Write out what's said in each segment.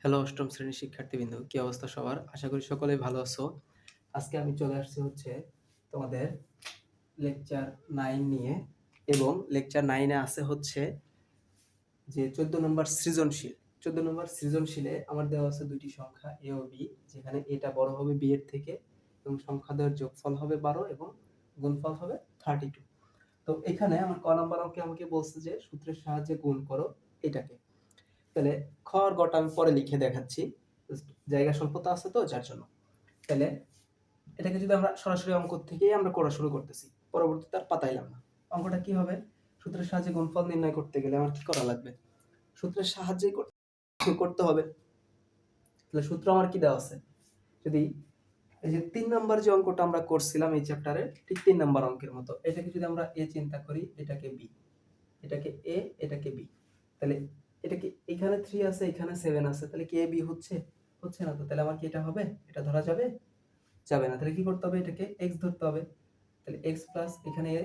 Hello অষ্টম শ্রেণীর শিক্ষার্থীবৃন্দ, কি অবস্থা সবার? আশা করি সকলেই ভালো আছো। আজকে আমি চলে আসছি তোমাদের লেকচার 9 নিয়ে, এবং লেকচার 9 এ আছে যে 14 নম্বর সৃজনশীল। 14 নম্বর সৃজনশীলে আমার দেওয়া আছে দুইটি সংখ্যা এ ও বি, যেখানে এটা বড় হবে বি এর থেকে, এবং সংখ্যা দ্বয়ের যোগফল হবে 12 এবং গুণফল হবে 32। তো এখানে আমার ক নম্বর অঙ্কে আমাকে বলছে যে সূত্রের সাহায্যে গুণ করো এটাকে। তাহলে খ আর গটা আমি পরে লিখে দেখাচ্ছি, জায়গা স্বল্পতা আছে তো যার জন্য। তাহলে এটাকে যদি আমরা সরাসরি অঙ্ক থেকেই আমরা করা শুরু করতেছি, পরবর্তীতে আর পাতাইলাম না। অঙ্কটা কি হবে? সূত্রের সাহায্যে গুণফল নির্ণয় করতে গেলে আমার কি করা লাগবে? সূত্রের সাহায্যেই করতে হবে। তাহলে সূত্র আমার কি দেওয়া আছে? যদি এই যে 3 নাম্বার যে অঙ্কটা আমরা করছিলাম এই চ্যাপ্টারে, ঠিক 3 নাম্বার অঙ্কের মতো, এটাকে যদি আমরা এ চিন্তা করি, এটাকে বি, এটাকে এ, এটাকে বি, তাহলে এটাকে এখানে 3 আছে, এখানে 7 আছে, তাহলে কি এ বি হচ্ছে? হচ্ছে না তো। তাহলে আমার কি এটা হবে? এটা ধরা যাবে? যাবে না। তাহলে কি করতে হবে? এটাকে x ধরতে হবে। তাহলে x প্লাস এখানে a,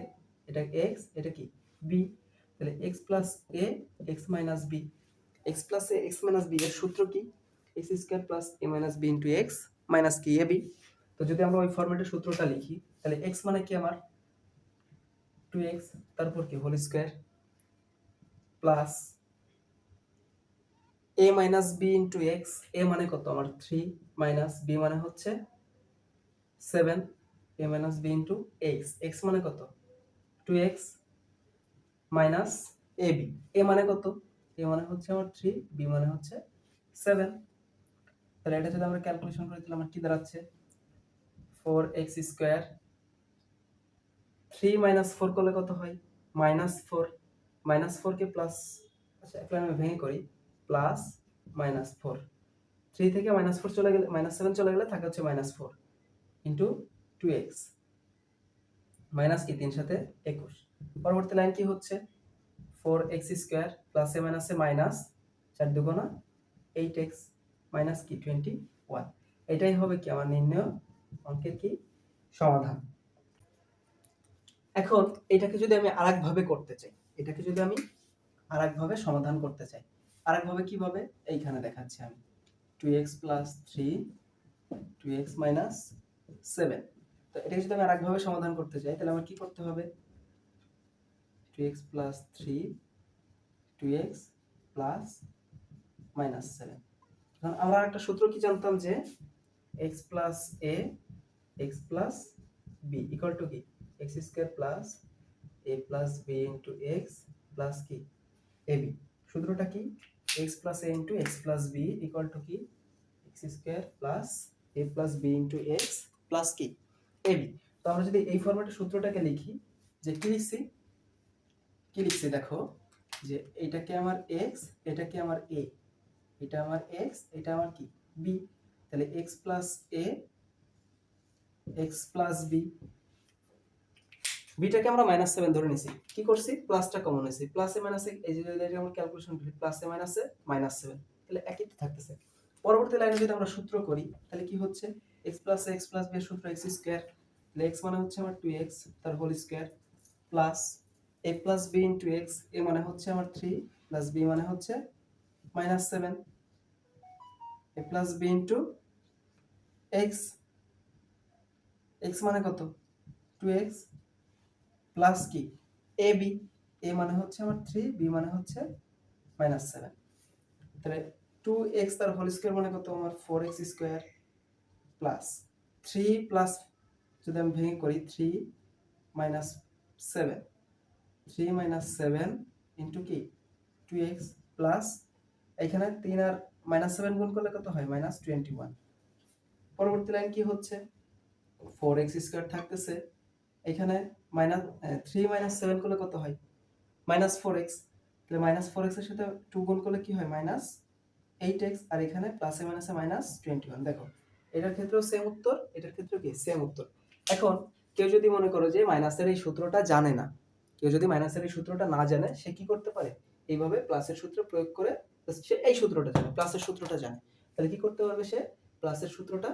এটা x, এটা কি b, তাহলে x plus a, x minus b, x plus a, x minus b এর সূত্র কি? x square plus a minus b into x minus কি ab। তো যদি আমরা ওই ফরম্যাটে সূত্রটা লিখি, তাহলে x মানে কি আমার 2x, তারপর কি whole square plus a minus b into x, a মানে কত আমার 3, মাইনাস b মানে হচ্ছে 7, a minus b into x, x মানে কত 2x মাইনাস ab, a মানে কত? a মানে হচ্ছে আমার 3, b মানে হচ্ছে 7। তাহলে এটা যদি আমরা ক্যালকুলেশন করি, তাহলে আমার কি দাঁড়াচ্ছে? 4x স্কয়ার, 3 মাইনাস 4 করলে কত হয়? মাইনাস 4, মাইনাস 4 কে প্লাস, আচ্ছা এখন আমি ভেঙে করি, প্লাস মাইনাস 4, 3 থেকে মাইনাস 4 চলে গেলে, মাইনাস 7 চলে গেলে থাকে হচ্ছে মাইনাস 4 ইনটু 2x, মাইনাস কি 3 সাথে 21। পরবর্তী লাইন কি হচ্ছে? 4x স্কয়ার প্লাস এ মাইনাস এ মাইনাস, 4 দুগুণা 8x মাইনাস কি 21। এটাই হবে কি আমার নির্ণয় অঙ্কের কি সমাধান। এখন এটাকে যদি আমি আরেকভাবে করতে চাই, এটাকে যদি আমি আরেকভাবে সমাধান করতে চাই, আরেকভাবে কিভাবে? এইখানে দেখাচ্ছি আমি 2x প্লাস 3, 2x মাইনাস 7। তো এটাকে যদি আমি আরেকভাবে সমাধান করতে চাই, তাহলে আমার কি করতে হবে? 2x plus 3, 2x plus minus 7। এখন আমরা একটা সূত্র কি জানতাম যে x plus a, x plus b equal to কি x square plus a plus b into x plus কি ab। সূত্রটা কি? x plus a into x plus b equal to কি x square plus a plus b into x plus কি ab। তো আমরা যদি এই ফরম্যাটে সূত্রটাকে লিখি, যে কি লিখছি? কি লিখছি দেখো, যে এইটাকে আমার x, এটাকে আমার a, এটা আমার x, এটা আমার কি b, তাহলে x plus a, x plus b, বিটাকে আমরা মাইনাস 7 ধরে নিছি। কি করছি? প্লাসটা কমন হয়েছে, প্লাসে মাইনাসে, এই যে যদি আমরা ক্যালকুলেশন করি, প্লাসে মাইনাসে মাইনাস 7, তাহলে একই থাকতেছে। পরবর্তী লাইনে যদি আমরা সূত্র করি, তাহলে কি হচ্ছে? x plus x plus b এর সূত্র x স্কয়ার, তাহলে x মানে হচ্ছে আমার 2x তার whole square plus a plus b into x, a মানে হচ্ছে আমার 3 প্লাস b মানে হচ্ছে minus 7, a plus b into x, x মানে কত 2x প্লাস কি ab, a মানে হচ্ছে আমার 3, b মানে হচ্ছে মাইনাস 7। তাহলে 2x তার হোল স্কয়ার মানে কত আমার 4x স্কয়ার প্লাস 3 প্লাস, যদি আমি ভেঙে করি 3 মাইনাস 7, 3 মাইনাস 7 ইনটু কি 2x প্লাস, এখানে 3 আর মাইনাস 7 গুণ করলে কত হয়? মাইনাস 21। পরবর্তী লাইন কি হচ্ছে? 4x স্কয়ার থাকতেছে, এখানে মাইনাস 3 মাইনাস 7 করলে কত হয়? মাইনাস 4x, তাহলে মাইনাস 4x এর সাথে 2 গুণ করলে কি হয়? মাইনাস 8x, আর এখানে প্লাসে মাইনাসে মাইনাস 21। দেখো এটার ক্ষেত্রেও সেম উত্তর, এটার ক্ষেত্রেও কি সেম উত্তর। এখন কেউ যদি মনে করো যে মাইনাসের এই সূত্রটা জানে না, কেউ যদি মাইনাসের এই সূত্রটা না জানে, সে কি করতে পারে? এইভাবে প্লাসের সূত্র প্রয়োগ করে, সে এই সূত্রটা জানে, প্লাসের সূত্রটা জানে, তাহলে কি করতে পারবে? সে প্লাসের সূত্রটা,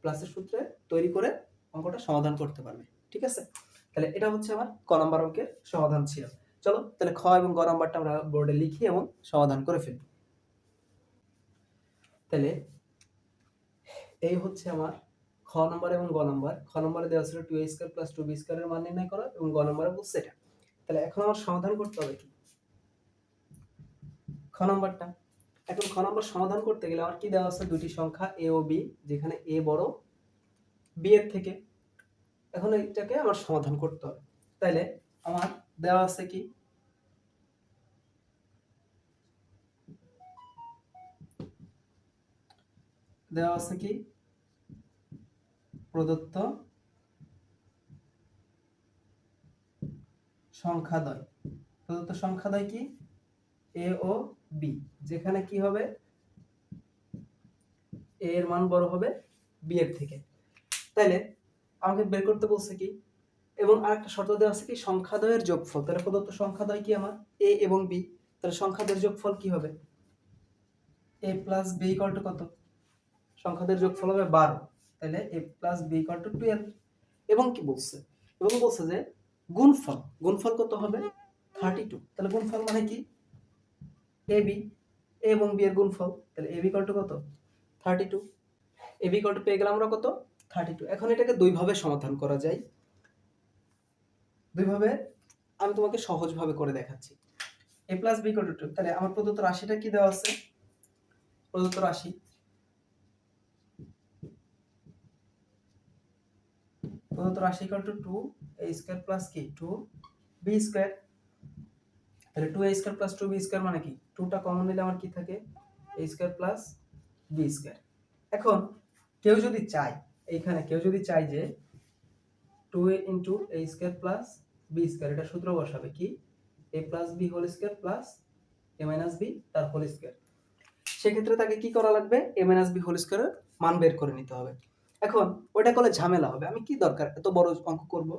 প্লাসের সূত্রে তৈরি করে অঙ্কটা সমাধান করতে পারবে। ঠিক আছে? তাহলে এটা হচ্ছে আমার ক নাম্বার অঙ্কের সমাধান ছিল। চলো তাহলে খ এবং গ নাম্বারটা আমরা বোর্ডে লিখি এবং সমাধান করে ফেলি। তাহলে এই হচ্ছে আমার খ নম্বর এবং গ নম্বর। খ নম্বরে দেওয়া ছিল 2a স্কয়ার প্লাস 2b স্কয়ারের মান নির্ণয় করা, এবং গ নম্বরে বলছে এটা। তাহলে এখন আমার সমাধান করতে হবে কি খ নম্বরটা। এখন খ নম্বর সমাধান করতে গেলে আমার কি দেওয়া আছে, দুটি সংখ্যা a ও b, যেখানে a বড় b এর থেকে। এখন এইটাকে আমার সমাধান করতে হবে। তাইলে আমার দেওয়া আছে কি, দেওয়া আছে কি প্রদত্ত সংখ্যাদ্বয়। প্রদত্ত সংখ্যাদ্বয় কি a ও b, যেখানে কি হবে a এর মান বড় হবে b এর থেকে। তাইলে আমাকে বের করতে বলছে কি, এবং আরেকটা শর্ত দেওয়া আছে কি সংখ্যাদ্বয়ের যোগফল। তাহলে প্রদত্ত সংখ্যাদ্বয় কি আমার a এবং b, তাহলে সংখ্যাদ্বয়ের যোগফল কি হবে a plus b equal to কত, সংখ্যাদের যোগফল হবে 12। তাহলে a plus b equal to 12। এবং কি বলছে, এবং বলছে যে গুণফল, গুণফল কত হবে 32। তাহলে গুণফল মানে কি ab, a এবং b এর গুণফল। তাহলে ab ইকুয়াল টু কত 32, ab ইকুয়াল টু পেয়ে গেলাম আমরা কত 32। এখন এটাকে দুই ভাবে সমাধান করা যায়, দুই ভাবে আমি তোমাকে সহজ ভাবে করে দেখাচ্ছি। a plus b equal two 2, তাহলে আমার প্রদত্ত রাশিটা কি দেওয়া আছে, প্রদত্ত রাশি equal to 2a square plus কি 2b স্কয়ার। তাহলে 2a square plus 2b square মানে কি, 2 টা কমন নিলে আমার কি থাকে a square plus b square. এখন কেউ যদি চায়, এইখানে কেউ যদি চায় যে 2a into a square plus b square, এটা সূত্র বসাবে কি a plus b whole square plus a minus b তার হোল স্কয়ার। সেক্ষেত্রে তাকে কি করা লাগবে, a মাইনাস b হোল স্কয়ারের মান বের করে নিতে হবে। এখন ওটা করলে ঝামেলা হবে, আমি কি দরকার এত বড় অঙ্ক করব।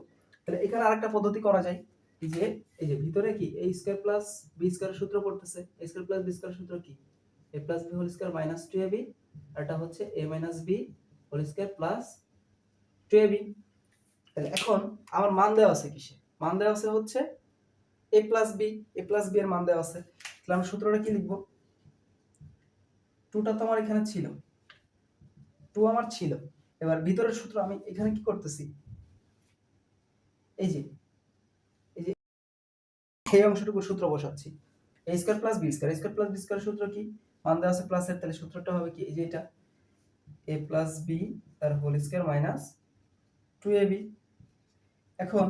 তাহলে এখানে আরেকটা পদ্ধতি করা যায়, এই যে ভিতরে কি a স্কয়ার প্লাস b স্কয়ারের সূত্র পড়তেছে, a স্কয়ার প্লাস b স্কয়ারের সূত্র কি a plus b whole square minus 2ab, আর এটা হচ্ছে a minus b whole square plus 2ab। তাহলে এখন আমার মান দেওয়া আছে কিসে, মান দেওয়া আছে হচ্ছে a প্লাস b এর মান দেওয়া আছে। তাহলে আমরা সূত্রটা কি লিখব, 2টা তো আমার এখানে ছিল, 2 আমার ছিল। এবার ভিতরের সূত্র আমি এখানে কি করতেছি, এই যে এই অংশটুকু সূত্র বসাচ্ছি, a square plus b square, a square plus b square সূত্র কি মান দেওয়া আছে প্লাস এর, তাহলে সূত্রটা হবে কি এই যে এটা a প্লাস b তার হোল স্কয়ার মাইনাস 2ab। এখন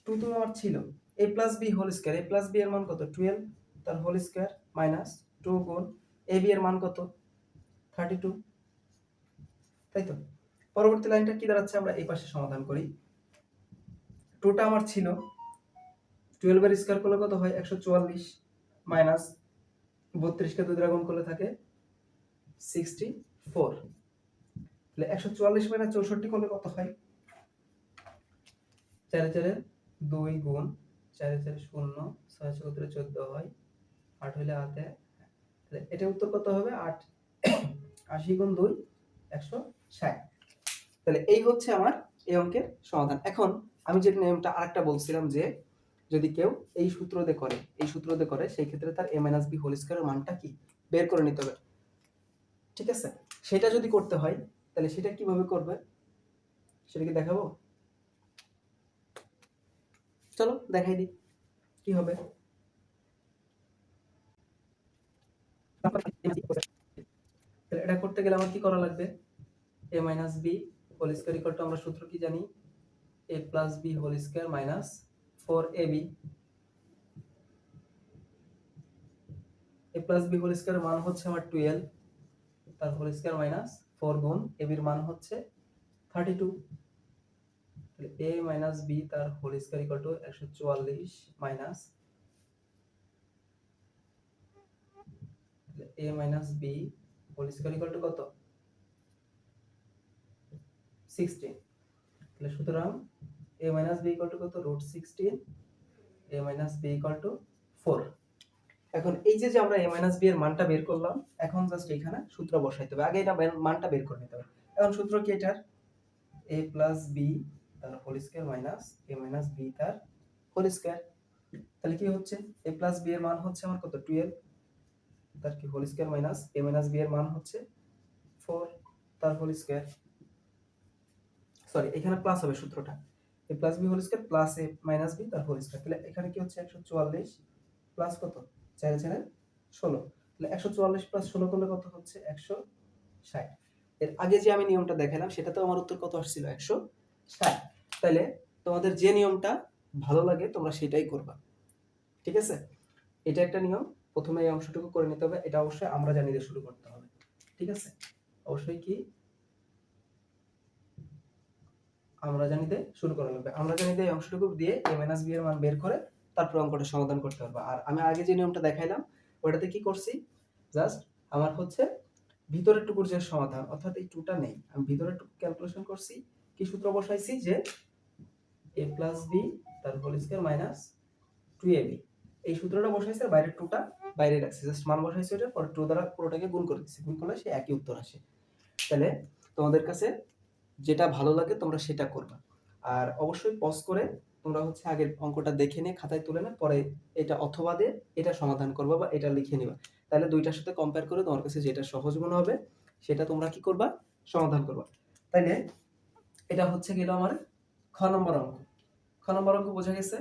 2 তো আমার ছিল, a plus b whole square, a plus b এর মান কত 12 তার হোল স্কয়ার মাইনাস 2 গুণ ab এর মান কত 32, তাই তো। পরবর্তী লাইনটা কি দাঁড়াচ্ছে, আমরা এই পাশে সমাধান করি। 2টা আমার ছিল, 12 এর স্কয়ার করলে কত হয় 144 মাইনাস 32 কে 2 দ্বারা গুণ করলে থাকে 64। তাহলে 144 মাইনাস 64 করলে কত হয়, 4 4 2 গুণ 4 4 0 6 4 14 হয়, 8 হইলে হাতে। তাহলে এটা উত্তর কত হবে 8, 80 গুণ 2 160। তাহলে এই হচ্ছে আমার এই অঙ্কের সমাধান। এখন আমি যে নিয়মটা আরেকটা বলছিলাম যে যদি কেউ এই সূত্র দিয়ে করে, এই সূত্র দিয়ে করে, সেই ক্ষেত্রে তার a - b হোল স্কয়ারের মানটা কি বের করে নিতে হবে, ঠিক আছে। সেটা যদি করতে হয় তাহলে সেটা কিভাবে করবে সেটা কি দেখাবো, চলো দেখাই দিই কি হবে। তাহলে এটা করতে গেলে আমার কি করা লাগবে, a - b whole square equal to, আমরা সূত্র কি জানি a plus b whole square minus 4ab। a plus b whole square মান হচ্ছে আমার 12 তার হোল স্কয়ার মাইনাস 4 গুণ ab এর মান হচ্ছে 32। তাহলে a মাইনাস b তার whole square equal to 144 minus, তাহলে a minus b whole square equal to কত 16। তাহলে সুতরাং a minus b equal to কত √16, a minus b equal to 4। এখন এই যে আমরা a মাইনাস b এর মানটা বের করলাম, এখন জাস্ট এখানে সূত্র বসাইতে হবে, আগে এটা মানটা বের করে নিতে হবে। এখন সূত্র কি এটার a প্লাস b তার whole square minus a minus b তার হোল স্কয়ার। তাহলে কি হচ্ছে a প্লাস b এর মান হচ্ছে আমার কত 12 তার কি whole square minus a minus b এর মান হচ্ছে 4 তার হোল স্কয়ার, সরি এখানে প্লাস হবে সূত্রটা, a plus b whole square plus a minus b তার হোল স্কয়ার। তাহলে এখানে কি হচ্ছে 144 প্লাস কত 4 4 16, তাহলে 144 প্লাস 16 করলে কত হচ্ছে 160। এর আগে যে আমি নিয়মটা দেখালাম সেটাতে আমার উত্তর কত আসছিল 160। তাহলে তোমাদের যে নিয়মটা ভালো লাগে তোমরা সেটাই করবা, ঠিক আছে? এটা একটা নিয়ম, প্রথমে এই অংশটুকু করে নিতে হবে, এটা অবশ্যই আমরা জানি দিয়ে শুরু করতে হবে, ঠিক আছে? অবশ্যই কি আমরা জানিতে শুরু করা লাগবে, আমরা জানিতে এই অংশটুকু দিয়ে a মাইনাস b এর মান বের করে তারপর অঙ্কটা সমাধান করতে হবে। আর আমি আগে যে নিয়মটা দেখাইলাম ওটাতে কি করছি, জাস্ট আমার হচ্ছে ভিতরের টুকুর যে সমাধান, অর্থাৎ এই টুটা নেই, আমি ভিতরের টুকু ক্যালকুলেশন করছি, কি সূত্র বসাইছি যে a প্লাস b তার হোল স্কয়ার মাইনাস 2ab, এই সূত্রটা বসাইছি আর বাইরের টুটা বাইরে রাখছি, জাস্ট মান বসাইছি ওটা, পরে 2 দ্বারা পুরোটাকে গুণ করে দিচ্ছি, গুণ করলে সে একই উত্তর আসে। তাহলে তোমাদের কাছে যেটা ভালো লাগে তোমরা সেটা করবা, আর অবশ্যই পজ করে তোমরা হচ্ছে আগের অঙ্কটা দেখে নিয়ে খাতায় তুলে না, পরে এটা অথবা দিয়ে এটা সমাধান করবা বা এটা লিখে নিবা, তাহলে দুইটার সাথে কম্পেয়ার করে তোমার কাছে যেটা সহজ মনে হবে সেটা তোমরা কি করবা, সমাধান করবা। তাইলে এটা হচ্ছে গেল আমার খ নম্বর অঙ্ক, খ নম্বর অঙ্ক বোঝা গেছে।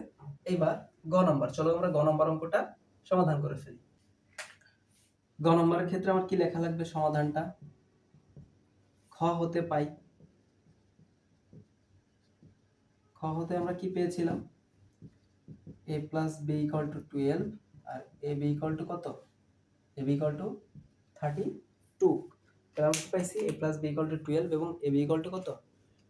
এইবার গ নম্বর, চলো আমরা গ নম্বর অঙ্কটা সমাধান করে ফেলি। গ নম্বরের ক্ষেত্রে আমার কি লেখা লাগবে, সমাধানটা খ হতে পাই, খ হতে আমরা কি পেয়েছিলাম a plus b equal to 12 আর ab ইকুয়াল টু কত, ab ইকুয়াল টু 32, তাহলে আমরা কি পাইছি a plus b equal to 12 এবং ab ইকুয়াল টু কত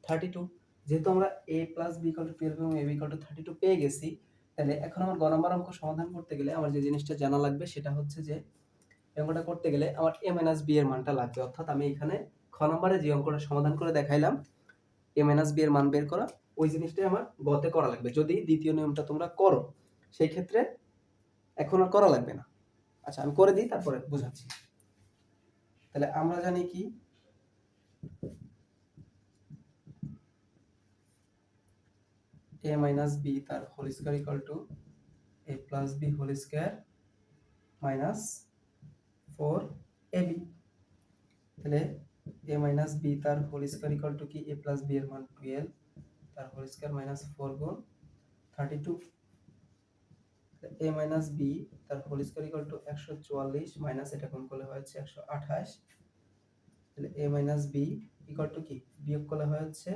32। যেহেতু আমরা a plus b equal to 12 এবং ab ইকুয়াল টু 32 পেয়ে গেছি, তাহলে এখন আমার গ নম্বর অঙ্ক সমাধান করতে গেলে আমার যে জিনিসটা জানা লাগবে সেটা হচ্ছে যে অঙ্কটা করতে গেলে আমার a মাইনাস b এর মানটা লাগবে, অর্থাৎ আমি এখানে খ নম্বরে যে অঙ্কটা সমাধান করে দেখাইলাম a মাইনাস b এর মান বের করা, ওই জিনিসটাই আমার গতে করা লাগবে। যদি দ্বিতীয় নিয়মটা তোমরা করো সেই ক্ষেত্রে এখন আর করা লাগবে না। আচ্ছা আমি করে দিই তারপরে বুঝাচ্ছি। তাহলে আমরা জানি কি a মাইনাস b তার whole square equal to a plus b whole square minus 4ab, তাহলে a মাইনাস b তার হোল স্কয়ার ইকুয়াল টু কি a প্লাস b এর মান 12 তার হোল স্কয়ার মাইনাস 4 গুণ 32, a মাইনাস b তার whole square equal to 144 minus এটা গুণ করলে হচ্ছে 128, তাহলে a minus b equal to কি বিয়োগ করলে হচ্ছে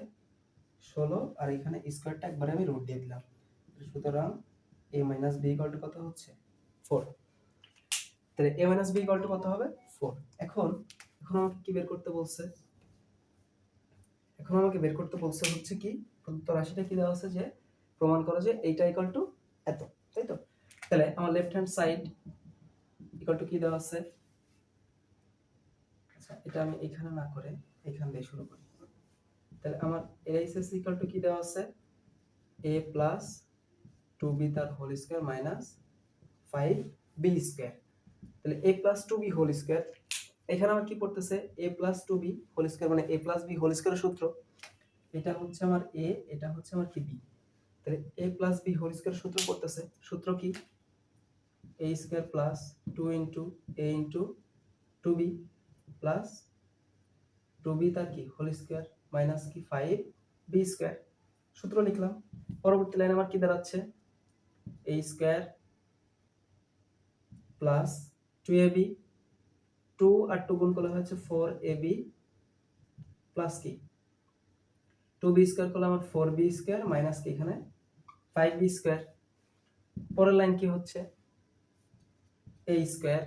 16, আর এখানে স্কয়ারটা একবারে আমি রুট দিয়ে দিলাম, সুতরাং a minus b equal to কত হচ্ছে 4। তাহলে a minus b equal to কত হবে 4। এখন আমাকে কি বের করতে বলছে, এখন আমাকে বের করতে বলছে হচ্ছে কি প্রদত্ত রাশিটা কি দেওয়া আছে যে প্রমাণ করো যে এইটা ইকুয়াল টু এত, তাই তো? তাহলে আমার left hand side equal to কি দেওয়া আছে, আচ্ছা এটা আমি এখানে না করে এখান দিয়ে শুরু করি। তাহলে আমার এলএসএস ইকুয়াল টু কি দেওয়া আছে a প্লাস 2b তার whole square minus 5b square, তাহলে a plus 2b whole square, এখানে আমার কি পড়তেছে a plus 2b whole square মানে a প্লাস b হোল স্কয়ারের সূত্র, এটা হচ্ছে আমার a, এটা হচ্ছে আমার কি b, তাহলে a plus b whole square সূত্র পড়তেছে, সূত্র কি a square plus 2 into a into 2b plus 2b তার কি হোল স্কয়ার মাইনাস কি 5b স্কয়ার, সূত্র লিখলাম। পরবর্তী লাইন আমার কি দাঁড়াচ্ছে a স্কয়ার প্লাস 2ab, 2 আর 2 গুণ করলে হচ্ছে 4ab প্লাস কি 2b স্কয়ার করলে আমার 4b স্কয়ার মাইনাস কি এখানে 5b স্কয়ার। পরের লাইন কি হচ্ছে a স্কয়ার,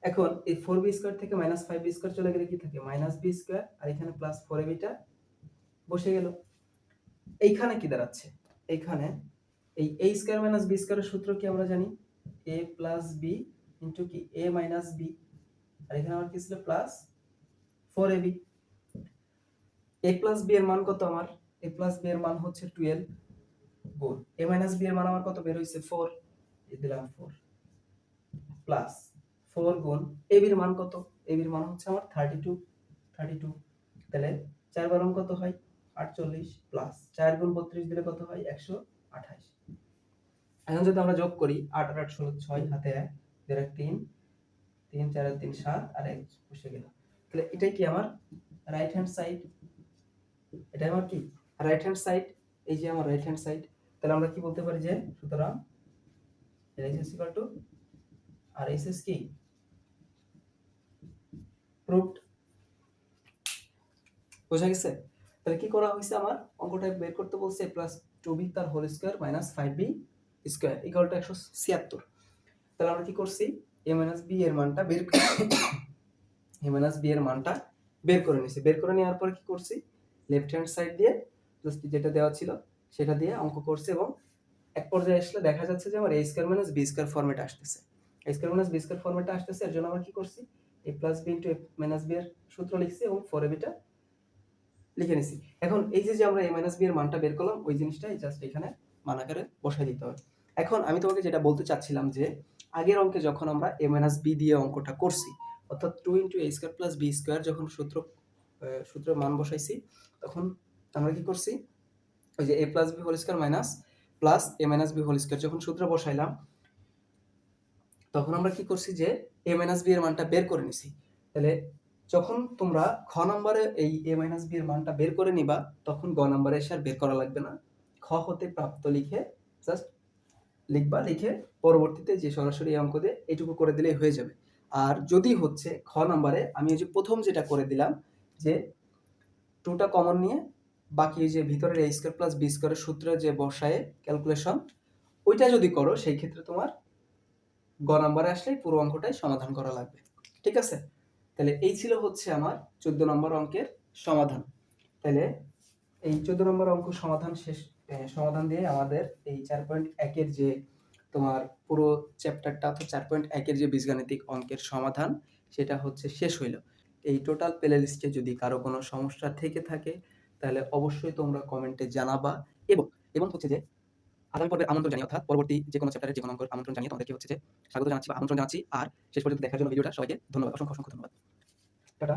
এখন এই 4b স্কয়ার থেকে মাইনাস 5b স্কয়ার চলে গেলে কি থাকে মাইনাস b স্কয়ার, আর এখানে প্লাস 4ab টা বসে গেল। এইখানে কি দাঁড়াচ্ছে, এইখানে এই a স্কয়ার মাইনাস b স্কয়ারের সূত্র কি আমরা জানি a প্লাস b ইনটু কি a মাইনাস b, আর এখানে আমার কি ছিল plus 4ab। a plus b এর মান কত আমার a প্লাস b এর মান হচ্ছে 12 গুণ a মাইনাস b এর মান আমার কত বের হইছে 4, এই দিলাম 4 প্লাস 4 গুণ ab এর মান কত, ab এর মান হচ্ছে আমার 32, তাহলে 4 বার কত হয় 48 প্লাস 4 গুণ 32 দিলে কত হয় 128। এখন যদি আমরা যোগ করি 8 আর 8 16 6 হাতে 1 3 3 4 3 7 আর 1 বসে গেল, তাহলে এটাই কি আমার রাইট হ্যান্ড সাইড, এটা আমার কি রাইট হ্যান্ড সাইড, এই যে আমার রাইট হ্যান্ড সাইড। তাহলে আমরা কি বলতে পারি যে সুতরাং LHS ইকুয়াল টু RHS কি প্রুভড। বোঝা গেছে? তাহলে কি করা হয়েছে, আমার অঙ্কটা বের করতে বলছে প্লাস 2b তার whole square minus 5b square equal to 176। তাহলে আমরা কি করছি, a মাইনাস b এর মানটা বের a মাইনাস b এর মানটা বের করে নিয়েছি। বের করে নেওয়ার পরে কি করছি, লেফট হ্যান্ড সাইড দিয়ে জাস্ট যেটা দেওয়া ছিল সেটা দিয়ে অঙ্ক করছি, এবং এক পর্যায়ে আসলে দেখা যাচ্ছে যে আমার a square minus b square ফরম্যাটে আসতেছে। a square minus b square ফরম্যাটে আসতেছে, এর জন্য আমরা কি করছি, a plus b into a minus b এর সূত্র লিখছি এবং 4ab টা লিখে নিছি। এখন এই যে আমরা a মাইনাস b এর মানটা বের করলাম, ওই জিনিসটাই জাস্ট এখানে মান আকারে বসাই দিতে হবে। এখন আমি তোমাকে যেটা বলতে চাচ্ছিলাম যে আগের অঙ্কে যখন আমরা a মাইনাস b দিয়ে অঙ্কটা করছি, অর্থাৎ 2 into a square plus b square যখন সূত্রের মান বসাইছি, তখন আমরা কি করছি, ওই যে a plus b whole square minus plus a minus b whole square যখন সূত্র বসাইলাম, তখন আমরা কি করছি যে a মাইনাস b এর মানটা বের করে নিছি। তাহলে যখন তোমরা খ নম্বরে এই a মাইনাস b এর মানটা বের করে নিবা, তখন গ নম্বরে এসে আর বের করা লাগবে না, খ হতে প্রাপ্ত লিখে জাস্ট লিখবা, লিখে পরবর্তীতে যে সরাসরি অঙ্ক দিয়ে এইটুকু করে দিলেই হয়ে যাবে। আর যদি হচ্ছে খ নম্বরে আমি এই যে প্রথম যেটা করে দিলাম যে 2টা কমন নিয়ে বাকি যে ভিতরের a স্কয়ার প্লাস b স্কয়ারের সূত্রে যে বসায়ে ক্যালকুলেশন, ওইটা যদি করো সেই ক্ষেত্রে তোমার গ নম্বরে আসলেই পুরো অঙ্কটাই সমাধান করা লাগবে। ঠিক আছে? তাহলে এই ছিল হচ্ছে আমার 14 নম্বর অঙ্কের সমাধান। তাহলে এই 14 নম্বর অঙ্ক সমাধান সমাধান দিয়ে আমাদের এই 4.1 এর যে তোমার পুরো চ্যাপ্টারটা অর্থাৎ 4.1 এর যে বীজগাণিতিক অঙ্কের সমাধান, সেটা হচ্ছে শেষ হইল। এই টোটাল প্লে লিস্টে যদি কারো কোনো সমস্যা থেকে থাকে তাহলে অবশ্যই তোমরা কমেন্টে জানাবা, এবং এবং হচ্ছে যে আগামী পর্বে আমন্ত্রণ জানিয়ে, অর্থাৎ পরবর্তী যে কোনো চ্যাপ্টারের যে কোনো অঙ্কের আমন্ত্রণ জানিয়ে তোমাদেরকে হচ্ছে যে স্বাগত জানাচ্ছি বা আমন্ত্রণ জানাচ্ছি। আর শেষ পর্যন্ত দেখার জন্য ভিডিওটা সবাইকে ধন্যবাদ, অসংখ্য অসংখ্য ধন্যবাদ। টাটা।